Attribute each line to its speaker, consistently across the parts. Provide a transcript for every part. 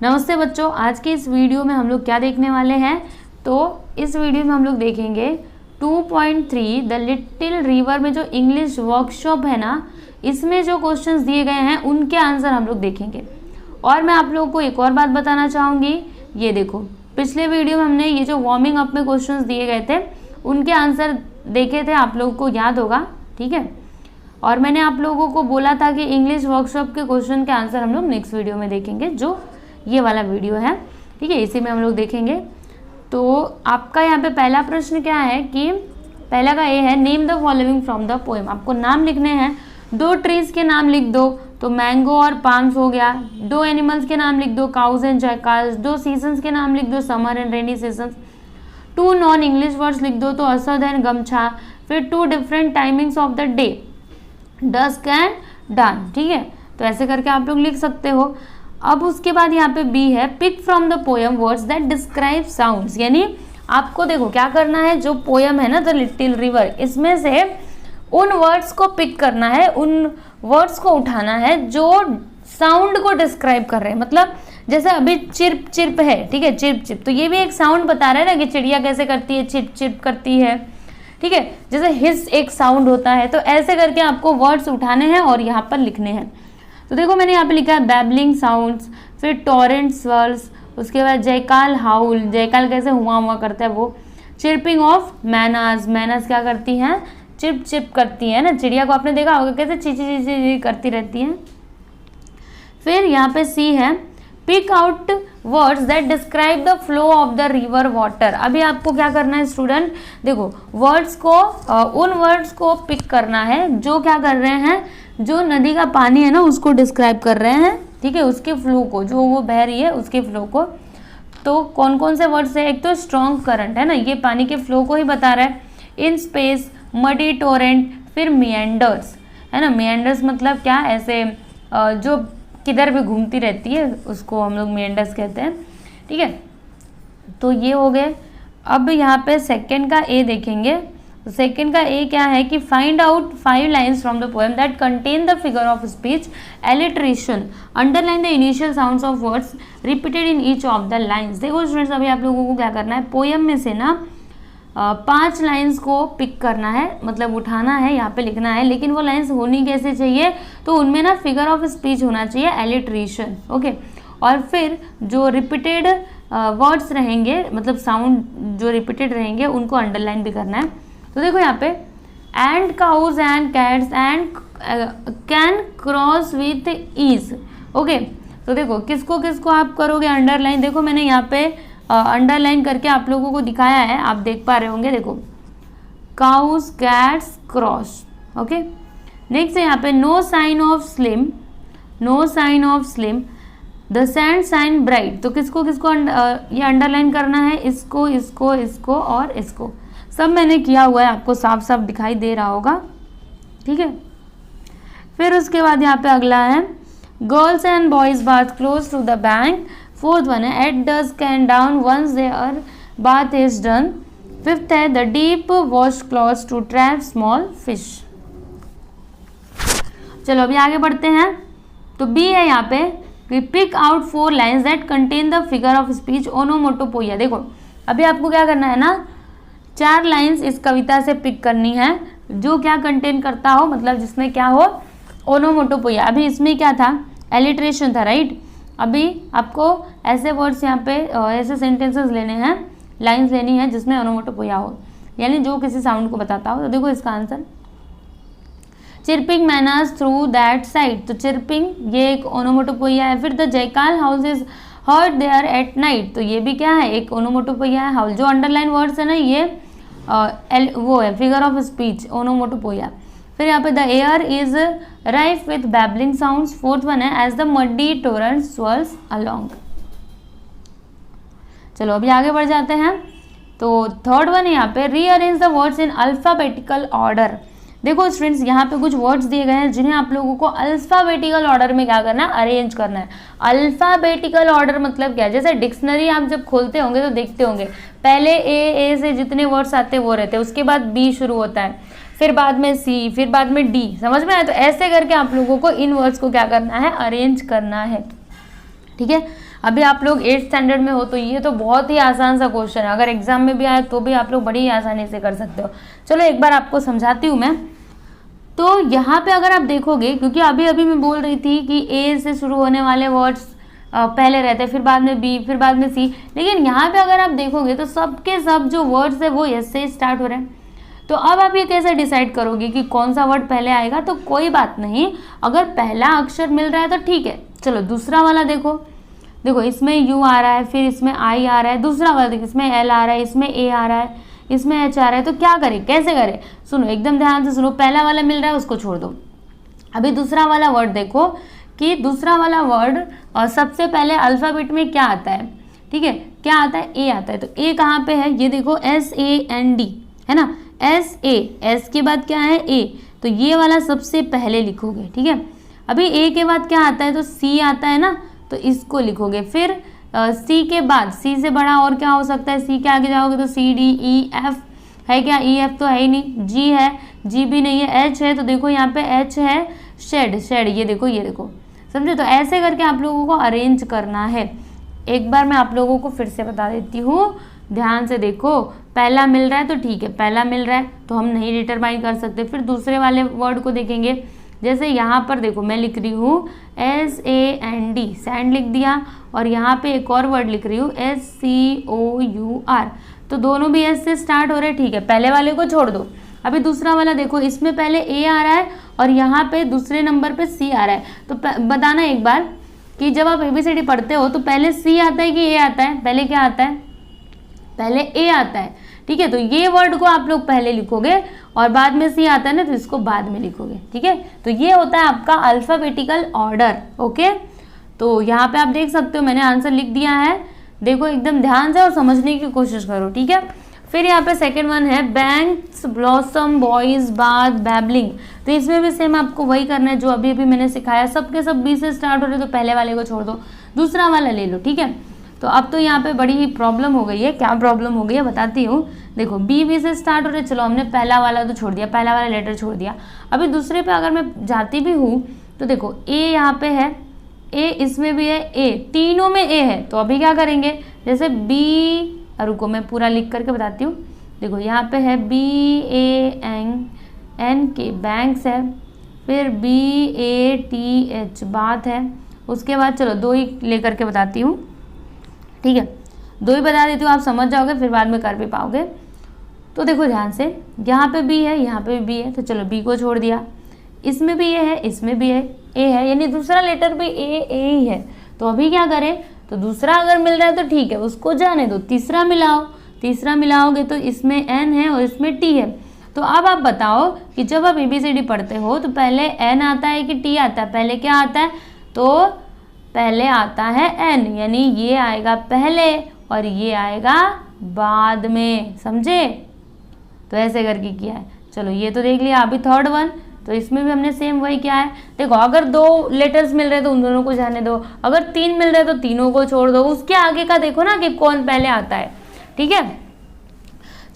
Speaker 1: नमस्ते बच्चों, आज के इस वीडियो में हम लोग क्या देखने वाले हैं। तो इस वीडियो में हम लोग देखेंगे 2.3 द लिटिल रिवर में जो इंग्लिश वर्कशॉप है ना, इसमें जो क्वेश्चंस दिए गए हैं उनके आंसर हम लोग देखेंगे। और मैं आप लोगों को एक और बात बताना चाहूँगी, ये देखो पिछले वीडियो में हमने ये जो वार्मिंग अप में क्वेश्चंस दिए गए थे उनके आंसर देखे थे, आप लोगों को याद होगा, ठीक है। और मैंने आप लोगों को बोला था कि इंग्लिश वर्कशॉप के क्वेश्चन के आंसर हम लोग नेक्स्ट वीडियो में देखेंगे, जो ये वाला वीडियो है, ठीक है, इसी में हम लोग देखेंगे। तो आपका यहाँ पे पहला प्रश्न क्या है कि पहला का ये है, name the following from the poem. आपको नाम लिखने हैं, 2 ट्रीज के नाम लिख दो, तो मैंगो और पाम्स हो गया। 2 एनिमल्स के नाम लिख दो, काउज एंड जैकाल्स। 2 सीजन्स के नाम लिख दो, summer and rainy seasons. 2 non English words लिख दो, तो असद एंड गमछा। फिर 2 different timings of the day, dusk and dawn, ठीक है। तो ऐसे करके आप लोग लिख सकते हो। अब उसके बाद यहाँ पे बी है, pick from the poem words that describe sounds. यानी आपको देखो क्या करना है, जो पोएम है ना द लिटिल रिवर, इसमें से उन वर्ड्स को पिक करना है, उन वर्ड्स को उठाना है जो साउंड को डिस्क्राइब कर रहे हैं। मतलब जैसे अभी चिर्प चिर्प है, ठीक है, चिर्प चिर्प, तो ये भी एक साउंड बता रहा है ना कि चिड़िया कैसे करती है, चिर्प चिर्प करती है, ठीक है। जैसे हिस एक साउंड होता है, तो ऐसे करके आपको वर्ड्स उठाने हैं और यहाँ पर लिखने हैं। तो देखो मैंने यहाँ पे लिखा है बैबलिंग साउंड्स, फिर टॉरेंट स्वर्ल्स, उसके बाद जयकाल हाउल, जयकाल कैसे हुआ करता है वो। चिर्पिंग ऑफ मैनास, मैनास क्या करती हैं, चिप चिप करती है ना, चिड़िया को आपने देखा होगा कैसे ची ची ची ची करती रहती हैं। फिर यहाँ पे सी है, pick out words that describe the flow of the river water. अभी आपको क्या करना है स्टूडेंट, देखो वर्ड्स को उन वर्ड्स को पिक करना है जो क्या कर रहे हैं, जो नदी का पानी है ना उसको डिस्क्राइब कर रहे हैं, ठीक है, उसके फ्लो को, जो वो बह रही है उसके फ्लो को। तो कौन कौन से वर्ड्स है, एक तो स्ट्रॉन्ग करंट है ना, ये पानी के फ्लो को ही बता रहा है। इन स्पेस, मडी टोरेंट, फिर मिएंडर्स है ना, मिएंडर्स मतलब क्या, ऐसे जो किधर भी घूमती रहती है उसको हम लोग मिएंडर्स कहते हैं, ठीक है। तो ये हो गए। अब यहाँ पे सेकंड का ए देखेंगे, तो सेकंड का ए क्या है कि find out 5 lines from the poem that contain the figure of speech, alliteration, underline the initial sounds of words repeated in each of the lines. देखो स्टूडेंट्स, अभी आप लोगों को क्या करना है, पोएम में से ना 5 लाइन्स को पिक करना है, मतलब उठाना है, यहाँ पे लिखना है। लेकिन वो लाइन्स होनी कैसे चाहिए, तो उनमें ना फिगर ऑफ स्पीच होना चाहिए, एलिट्रेशन, ओके। और फिर जो रिपीटेड वर्ड्स रहेंगे, मतलब साउंड जो रिपीटेड रहेंगे, उनको अंडरलाइन भी करना है। तो देखो यहाँ पे, and cows and cats and can cross with ease, okay. तो देखो किसको किसको आप करोगे अंडरलाइन, देखो मैंने यहाँ पे अंडरलाइन करके आप लोगों को दिखाया है, आप देख पा रहे होंगे, देखो cows cats cross, okay. Next है यहाँ पे, no sign of slim, no sign of slim, the sand sign bright. तो किसको किसको ये अंडरलाइन करना है, इसको इसको इसको और इसको, सब मैंने किया हुआ है, आपको साफ साफ दिखाई दे रहा होगा, ठीक है। फिर उसके बाद यहाँ पे अगला है, girls and boys bath close to the bank. Fourth one है, at dusk and dawn once there bath is done. Fifth है, the deep wash cloth to trap small fish. चलो अभी आगे बढ़ते हैं। तो बी है यहाँ पे, pick out 4 lines that contain the figure of speech onomatopoeia. देखो अभी आपको क्या करना है ना, 4 लाइन्स इस कविता से पिक करनी है जो क्या कंटेन करता हो, मतलब जिसमें क्या हो, ओनोमोटोपोइया। अभी इसमें क्या था, एलिट्रेशन था, राइट। अभी आपको ऐसे वर्ड्स यहाँ पे ऐसे सेंटेंसेस लेने हैं, लाइन्स लेनी है जिसमें ओनोमोटोपोइया हो, यानी जो किसी साउंड को बताता हो। तो देखो इसका answer, chirping mynas through that side, तो चिर्पिंग ये एक ओनोमोटोपोइया है। फिर the jackal howls is heard there at night, तो ये भी क्या है, एक ओनोमोटोपोइया है। हाउल जो अंडरलाइन वर्ड्स है ना, ये वो है फिगर ऑफ स्पीच, ओनोमोटोपोइया। फिर यहाँ पे the air is rife with babbling sounds. Fourth one है, as the muddy torrent swirls along. चलो अभी आगे बढ़ जाते हैं। तो थर्ड वन है यहाँ पे, rearrange the words in alphabetical order. देखो स्टूडेंट्स, यहाँ पे कुछ वर्ड्स दिए गए हैं जिन्हें आप लोगों को अल्फाबेटिकल ऑर्डर में क्या करना है, अरेंज करना है। अल्फाबेटिकल ऑर्डर मतलब क्या है, जैसे डिक्शनरी आप जब खोलते होंगे तो देखते होंगे पहले ए से जितने वर्ड्स आते हैं वो रहते हैं, उसके बाद बी शुरू होता है, फिर बाद में सी, फिर बाद में डी, समझ में आया। तो ऐसे करके आप लोगों को इन वर्ड्स को क्या करना है, अरेंज करना है, ठीक है। अभी आप लोग 8th स्टैंडर्ड में हो तो ये तो बहुत ही आसान सा क्वेश्चन है, अगर एग्जाम में भी आए तो भी आप लोग बड़ी आसानी से कर सकते हो। चलो एक बार आपको समझाती हूँ मैं। तो यहाँ पे अगर आप देखोगे, क्योंकि अभी अभी मैं बोल रही थी कि ए से शुरू होने वाले वर्ड्स पहले रहते हैं, फिर बाद में बी, फिर बाद में सी, लेकिन यहाँ पे अगर आप देखोगे तो सबके सब जो वर्ड्स है वो एस से स्टार्ट हो रहे हैं। तो अब आप ये कैसे डिसाइड करोगे कि कौन सा वर्ड पहले आएगा? तो कोई बात नहीं, अगर पहला अक्षर मिल रहा है तो ठीक है। चलो दूसरा वाला देखो इसमें यू आ रहा है, फिर इसमें आई आ रहा है, दूसरा वाला देखो इसमें एल आ रहा है, इसमें ए आ रहा है, इसमें एच आ रहा है। तो क्या करें, कैसे करें? सुनो एकदम ध्यान से सुनो, पहला वाला मिल रहा है उसको छोड़ दो। अभी दूसरा वाला वर्ड देखो कि दूसरा वाला वर्ड सबसे पहले अल्फ़ाबेट में क्या आता है, ठीक है, क्या आता है? ए आता है। तो ए कहाँ पे है? ये देखो SAND है ना, SA, एस के बाद क्या है? ए। तो ये वाला सबसे पहले लिखोगे, ठीक है। अभी ए के बाद क्या आता है? तो सी आता है ना, तो इसको लिखोगे। फिर सी के बाद, सी से बड़ा और क्या हो सकता है? सी के आगे जाओगे तो CDEF है क्या? EF तो है ही नहीं। जी है, जी भी नहीं है। एच है, तो देखो यहाँ पे एच है, शेड, ये देखो समझे। तो ऐसे करके आप लोगों को अरेंज करना है। एक बार मैं आप लोगों को फिर से बता देती हूँ, ध्यान से देखो। पहला मिल रहा है तो ठीक है, पहला मिल रहा है तो हम नहीं डिटरमाइन कर सकते। फिर दूसरे वाले वर्ड को देखेंगे, जैसे यहाँ पर देखो मैं लिख रही हूँ SAND, सैंड लिख दिया, और यहाँ पे एक और वर्ड लिख रही हूँ SCOUR, तो दोनों भी एस से स्टार्ट हो रहे हैं, ठीक है। पहले वाले को छोड़ दो। अभी दूसरा वाला देखो, इसमें पहले ए आ रहा है और यहाँ पे दूसरे नंबर पे सी आ रहा है। तो बताना एक बार कि जब आप ABCD पढ़ते हो तो पहले सी आता है कि ए आता है? पहले क्या आता है? पहले ए आता है, ठीक है। तो ये वर्ड को आप लोग पहले लिखोगे और बाद में सी आता है ना, तो इसको बाद में लिखोगे, ठीक है। तो ये होता है आपका अल्फाबेटिकल ऑर्डर, ओके। तो यहाँ पे आप देख सकते हो मैंने आंसर लिख दिया है, देखो एकदम ध्यान से और समझने की कोशिश करो, ठीक है। फिर यहाँ पे सेकंड वन है banks, blossom, boys, bath, babbling. तो इसमें भी सेम आपको वही करना है जो अभी अभी मैंने सिखाया। सबके सब बी से स्टार्ट हो रहे, तो पहले वाले को छोड़ दो, दूसरा वाला ले लो, ठीक है। तो अब तो यहाँ पे बड़ी ही प्रॉब्लम हो गई है। क्या प्रॉब्लम हो गई है बताती हूँ। देखो बी से स्टार्ट हो रहे, चलो हमने पहला वाला तो छोड़ दिया, पहला वाला लेटर छोड़ दिया। अभी दूसरे पे अगर मैं जाती भी हूँ तो देखो ए यहाँ पे है, ए इसमें भी है, ए तीनों में ए है। तो अभी क्या करेंगे, जैसे बी, रुको मैं पूरा लिख करके बताती हूँ। देखो यहाँ पे है BANK बैंक्स है, फिर BATH बात है। उसके बाद चलो दो ही लेकर के बताती हूँ, ठीक है, दो ही बता देती हूँ, आप समझ जाओगे, फिर बाद में कर भी पाओगे। तो देखो ध्यान से, यहाँ पे बी है, यहाँ पे भी है, तो चलो बी को छोड़ दिया। इसमें भी ए है, इसमें भी है, ए है, यानी दूसरा लेटर भी ए ही है। तो अभी क्या करें, तो दूसरा अगर मिल रहा है तो ठीक है, उसको जाने दो, तीसरा मिलाओ। तीसरा मिलाओगे तो इसमें एन है और इसमें टी है। तो अब आप बताओ कि जब आप ABCD पढ़ते हो तो पहले एन आता है कि टी आता है? पहले क्या आता है? तो पहले आता है एन, यानी ये आएगा पहले और ये आएगा बाद में, समझे। तो ऐसे करके किया है। चलो ये तो देख लिया। अभी थर्ड वन, तो इसमें भी हमने सेम वही किया है। देखो अगर 2 लेटर्स मिल रहे हैं तो उन दोनों को जाने दो, अगर 3 मिल रहे हैं तो तीनों को छोड़ दो। उसके आगे का देखो ना कि कौन पहले आता है, ठीक है।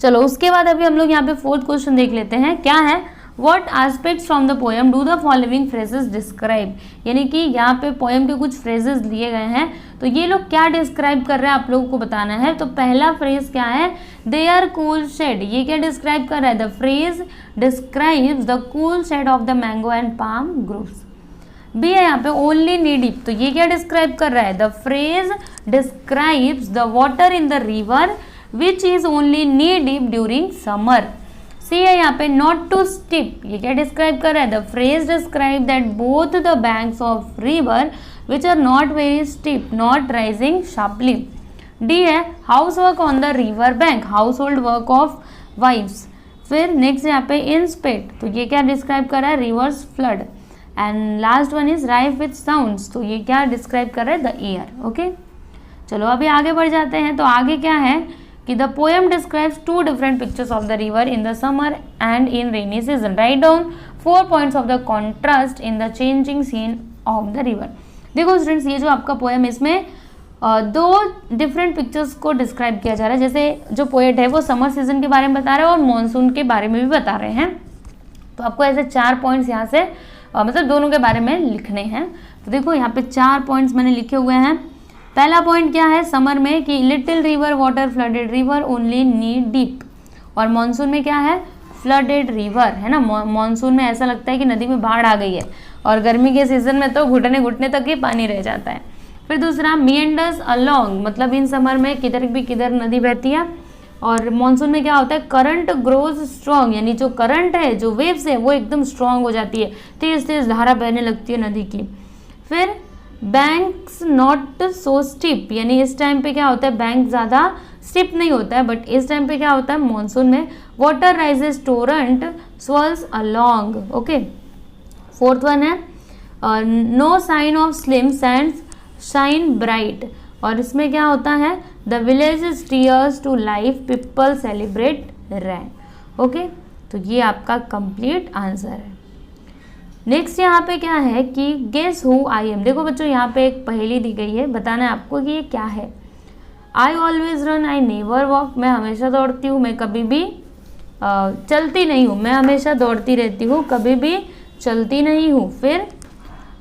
Speaker 1: चलो उसके बाद अभी हम लोग यहाँ पे 4th क्वेश्चन देख लेते हैं। क्या है, What aspects from the poem do the following phrases describe? यानी कि यहाँ पे पोएम के कुछ फ्रेजेस दिए गए हैं, तो ये लोग क्या डिस्क्राइब कर रहे हैं आप लोगों को बताना है। तो पहला फ्रेज क्या है, दे आर कूल शेड। ये क्या डिस्क्राइब कर रहा है, the phrase describes the cool shade of the mango and palm groves. B है यहाँ पे ओनली नी डीप, तो ये क्या डिस्क्राइब कर रहा है, the phrase describes the water in the river which is only knee deep during summer. C है यहाँ पे नॉट टू स्टिप, ये क्या डिस्क्राइब कर रहा है, the phrase describe that both the banks of river which are not very steep not rising sharply. D है house work on the river bank, house hold work of wives. फिर next यहाँ पे inspect, तो ये क्या describe कर रहा है, reverse flood. And last one is rife with sounds, तो ये क्या डिस्क्राइब कर रहा है, द एयर। ओके चलो अभी आगे बढ़ जाते हैं। तो आगे क्या है कि the poem describes 2 different pictures of the river in the summer and in rainy season. Right down 4 points of the contrast in the changing scene of the river. देखो स्टूडेंट्स, ये जो आपका पोएम, इसमें 2 डिफरेंट पिक्चर्स को describe किया जा रहा है। जैसे जो पोएट है वो समर सीजन के बारे में बता रहे हैं और मानसून के बारे में भी बता रहे हैं। तो आपको ऐसे 4 पॉइंट्स यहाँ से मतलब दोनों के बारे में लिखने हैं। तो देखो यहाँ पे 4 पॉइंट्स मैंने लिखे हुए हैं। पहला पॉइंट क्या है समर में कि little river water flooded river only need deep, और मॉनसून में क्या है फ्लडेड रिवर, है ना। मॉनसून में ऐसा लगता है कि नदी में बाढ़ आ गई है, और गर्मी के सीजन में तो घुटने घुटने तक ही पानी रह जाता है। फिर दूसरा meanders along, मतलब इन समर में किधर भी किधर नदी बहती है, और मॉनसून में क्या होता है करंट ग्रोज स्ट्रॉन्ग, यानी जो करंट है जो वेव्स है वो एकदम स्ट्रॉन्ग हो जाती है, तेज तेज धारा बहने लगती है नदी की। फिर बैंक्स नॉट सो स्टिप, यानी इस टाइम पे क्या होता है बैंक ज़्यादा स्टिप नहीं होता है, बट इस टाइम पे क्या होता है मॉनसून में water rises torrent swirls along. Okay, fourth one है no sign of slim sands shine bright, और इसमें क्या होता है the village stirs to life people celebrate rain. Okay, तो ये आपका कंप्लीट आंसर है। नेक्स्ट यहाँ पे क्या है कि गेस हु आई एम। देखो बच्चों यहाँ पे एक पहेली दी गई है, बताना है आपको कि ये क्या है। I always run I never walk, मैं हमेशा दौड़ती हूँ मैं कभी भी चलती नहीं हूँ, मैं हमेशा दौड़ती रहती हूँ कभी भी चलती नहीं हूँ। फिर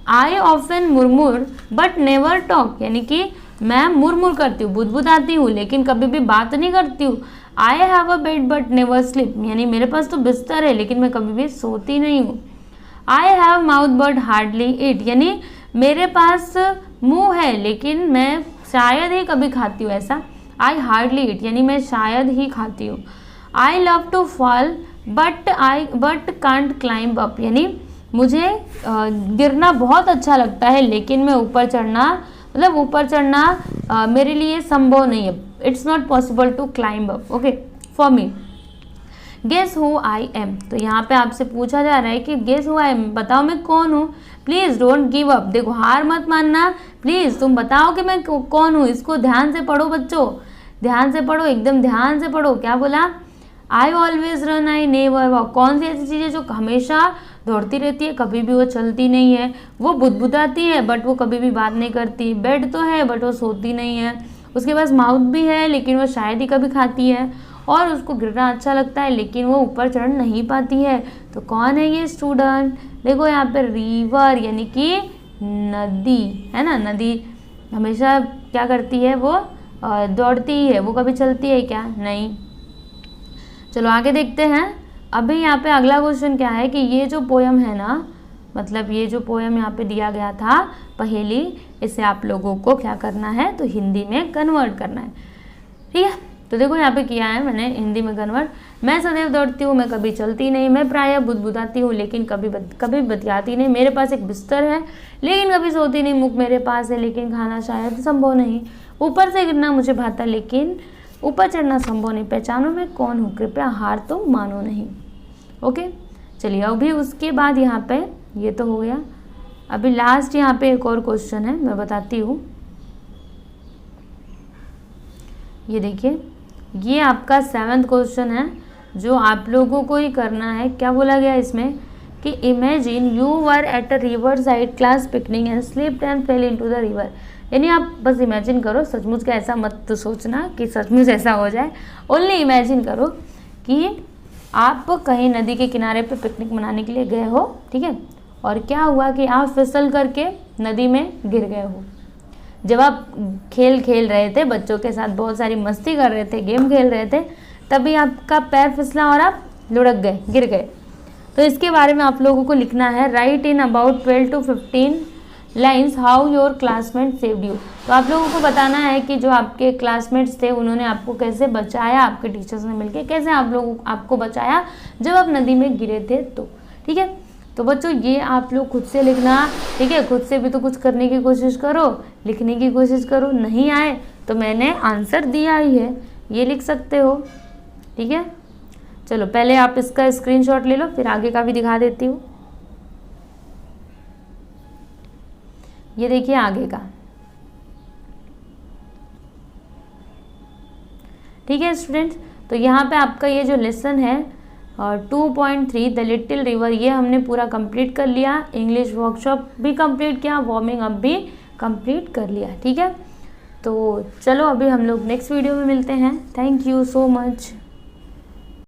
Speaker 1: I often murmur but never talk, यानी कि मैं मुरमुर करती हूँ बुदबुदाती हूँ लेकिन कभी भी बात नहीं करती हूँ। I have a bed but never sleep, यानी मेरे पास तो बिस्तर है लेकिन मैं कभी भी सोती नहीं हूँ। I have mouth but hardly eat, यानी मेरे पास मुंह है लेकिन मैं शायद ही कभी खाती हूँ ऐसा। आई हार्डली ईट, यानी मैं शायद ही खाती हूँ। I love to fall but can't climb up, यानी मुझे गिरना बहुत अच्छा लगता है लेकिन मैं ऊपर चढ़ना मेरे लिए संभव नहीं है। It's not possible to climb up, okay, for me. Guess who I am, तो यहाँ पे आपसे पूछा जा रहा है कि गेस हु आई एम, बताओ मैं कौन हूँ। प्लीज़ डोंट गिव अप, देखो हार मत मानना, प्लीज़ तुम बताओ कि मैं कौन हूँ। इसको ध्यान से पढ़ो बच्चों, ध्यान से पढ़ो, एकदम ध्यान से पढ़ो। क्या बोला, I always run I never walk, कौन सी ऐसी चीज़ है जो हमेशा दौड़ती रहती है कभी भी वो चलती नहीं है। वो बुदबुदाती है बट वो कभी भी बात नहीं करती। बेड तो है बट वो सोती नहीं है। उसके पास माउथ भी है लेकिन वो शायद ही कभी खाती है। और उसको गिरना अच्छा लगता है लेकिन वो ऊपर चढ़ नहीं पाती है। तो कौन है ये स्टूडेंट। देखो यहाँ पे रिवर यानी कि नदी, है ना। नदी हमेशा क्या करती है, वो दौड़ती ही है, वो कभी चलती है क्या, नहीं। चलो आगे देखते हैं। अभी यहाँ पे अगला क्वेश्चन क्या है कि ये जो पोयम है ना, मतलब ये जो पोयम यहाँ पे दिया गया था पहेली, इसे आप लोगों को क्या करना है तो हिंदी में कन्वर्ट करना है, ठीक है। तो देखो यहाँ पे किया है मैंने हिंदी में कन्वर्ट। मैं सदैव दौड़ती हूँ, मैं कभी चलती नहीं, मैं प्रायः बुदबुदाती हूँ लेकिन कभी बतियाती नहीं, मेरे पास एक बिस्तर है लेकिन कभी सोती नहीं, मुख मेरे पास है लेकिन खाना शायद संभव नहीं, ऊपर से गिरना मुझे भाता लेकिन ऊपर चढ़ना संभव नहीं, पहचानो मैं कौन हूँ, कृपया हार तो मानो नहीं। ओके, चलिए अभी उसके बाद यहाँ पे ये तो हो गया। अभी लास्ट यहाँ पे एक और क्वेश्चन है, मैं बताती हूँ। ये देखिए, ये आपका 7th क्वेश्चन है जो आप लोगों को ही करना है। क्या बोला गया इसमें कि imagine you were at a river side class picnic and slipped and fail into the river. यानी आप बस इमेजिन करो, सचमुच का ऐसा मत तो सोचना कि सचमुच ऐसा हो जाए, ओनली इमेजिन करो कि आप कहीं नदी के किनारे पे पिकनिक मनाने के लिए गए हो, ठीक है, और क्या हुआ कि आप फिसल करके नदी में गिर गए हो। जब आप खेल रहे थे बच्चों के साथ, बहुत सारी मस्ती कर रहे थे, गेम खेल रहे थे, तभी आपका पैर फिसला और आप लुढ़क गए, गिर गए। तो इसके बारे में आप लोगों को लिखना है, right in about 12 to 15 lines how your classmate saved you. तो आप लोगों को बताना है कि जो आपके क्लासमेट्स थे उन्होंने आपको कैसे बचाया, आपके टीचर्स ने मिलकर कैसे आपको बचाया जब आप नदी में गिरे थे तो, ठीक है। तो बच्चों ये आप लोग खुद से लिखना, ठीक है, खुद से भी तो कुछ करने की कोशिश करो, लिखने की कोशिश करो। नहीं आए तो मैंने आंसर दिया ही है, ये लिख सकते हो, ठीक है। चलो पहले आप इसका स्क्रीनशॉट ले लो, फिर आगे का भी दिखा देती हूँ। ये देखिए आगे का, ठीक है स्टूडेंट्स। तो यहाँ पे आपका ये जो लेसन है 2.3 द लिटिल रिवर, ये हमने पूरा कंप्लीट कर लिया। इंग्लिश वर्कशॉप भी कंप्लीट किया, वार्मिंग अप भी कंप्लीट कर लिया, ठीक है। तो चलो अभी हम लोग नेक्स्ट वीडियो में मिलते हैं। Thank you so much.